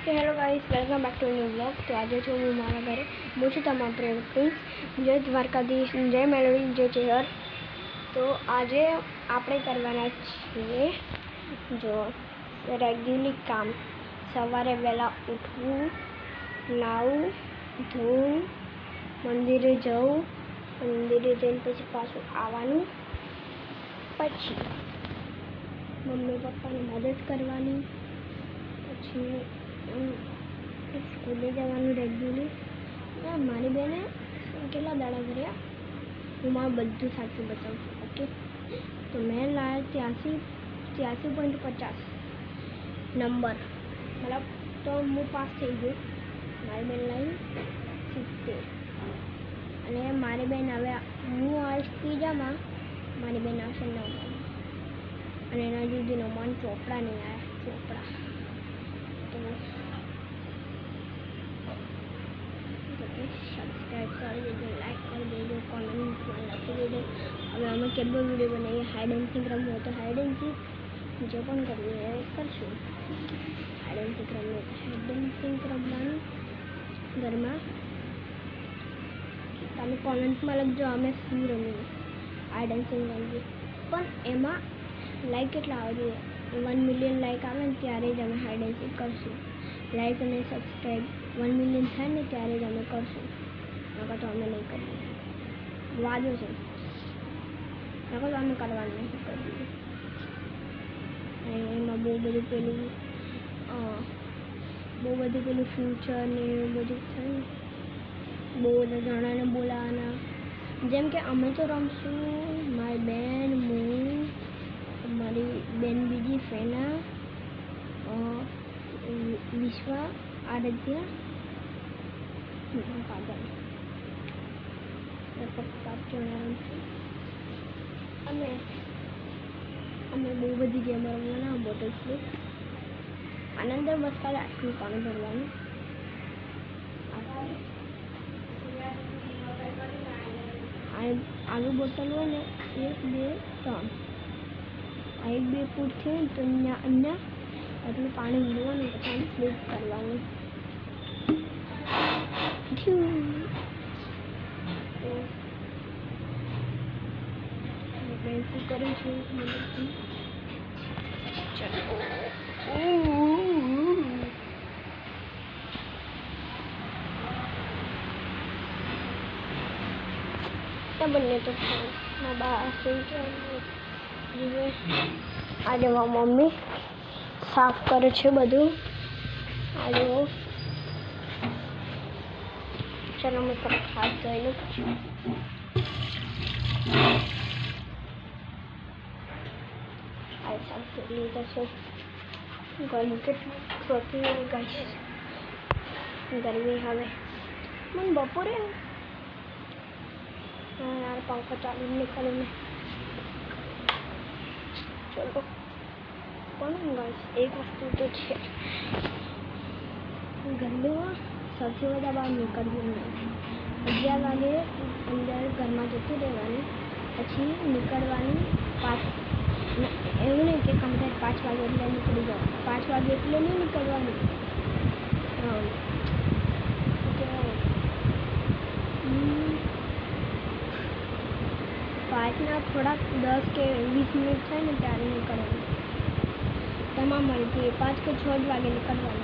तो hello guys, welcome back to new blog. तो आज जो हूँ मारा घरे हूँ છું તમારા પ્રેમ પ્રિન્સ જય દ્વારકાધીશ જય મેલડી જય ચેહર। તો આજે આપણે કરવાના છીએ જો રેગ્યુલર કામ। સવારે વહેલા ઉઠવું, નાવું ધોવું, મંદિરે જવું, મંદિરે જઈને પછી પાછું આવવાનું, પછી મમ્મી પપ્પાની મદદ કરવાની, પછી સ્કૂલે જવાનું રેગ્યુલર। મારી બેને કેટલા દાડા કર્યા હું મારું બધું સાચું બતાવું છું। ઓકે, તો મેં લાવ્યા 83.50 નંબર, મતલબ તો હું પાસ થઈ ગયો। મારી બેન લાવી 70 અને મારી બેન હવે હું આવીશ ત્રીજામાં, મારી બેન આવશે 9માં અને એના સુધી 9માં ચોપડા નહીં આવ્યા ચોપડા। तो सब्सक्राइब कर दीजिए, लाइक कर दीजिए, कमेंट में लखी दीजिए। હવે અમે કેબલ વિડીયો બનાવીએ, હાઈડ એન્ડ સીક રમવું હોય તો હાઈડ એન્ડ સીક જે પણ કરવું એ કરશું। હાઈડ એન્ડ સીક રમવું હોય તો હાઈડ એન્ડ સીક રમવાનું ઘરમાં। તમે કોમેન્ટમાં લખજો અમે શું રમીએ, હાઈડ એન્ડ સીક રમીએ, પણ એમાં લાઈક કેટલા આવવા જોઈએ? 1 મિલિયન લાઈક આવે ને ત્યારે જ અમે હાઈડ એન્ડ સીક કરશું। લાઈક અને સબસ્ક્રાઈબ 1 મિલિયન થાય ને ત્યારે જ અમે કરશું, નકર તો અમે નહીં કરીએ। વાદો છે, નકર તો અમે કરવાનું નહીં કરીએ। એમાં બહુ બધું પેલું ફ્યુચર ને એવું બધું થાય, બહુ બધા જણાને બોલાવવાના। જેમ કે અમે તો રમશું, મારી બેન, હું, મારી બેન બીજી ફેના, વિશ્વા, આરાધ્યા, પાગલ પપ્પા જણા રમશું। અને અમે બહુ બધી ગેમ રમવાના। બોટલ ફ્લિપ આના અંદર બસ ખાલી આટલું પાણી ભરવાનું। આવી બોટલ હોય ને 1 2 3 આ 1 2 ફૂટ થયું તો અહીંયા એટલું પાણી ભરવાનું, પછી ફ્લિપ કરવાનું। તો શું કરું છું ચલો બંને તો બહાર આજે મારી મમ્મી સાફ કરે છે બધું। આજે ચલો મેં હાથ ધોઈ લઉં પછી આ સાફ કરી લીધા છે। ગરમી કેટલી થતી ગઈ, ગરમી હવે મને બપોરે યાર પંખો ચાલુ નીકળીને ચલો। પણ બસ એક વસ્તુ તો છે, ગરમીમાં સૌથી વધારે બહાર નીકળવું નહીં। 11 વાગે અંદર ઘરમાં જતું રહેવાનું, પછી નીકળવાનું 5 એવું નહીં કે કમ્પ્લીટ 5 વાગે એટલે નીકળી જાઓ, 5 વાગે એટલે નહીં નીકળવાનું, 5ના થોડાક 10 કે 20 મિનિટ થાય ને ત્યારે નીકળવાનું। તમામ મરજી 5 કે 6 વાગે નીકળવાનું।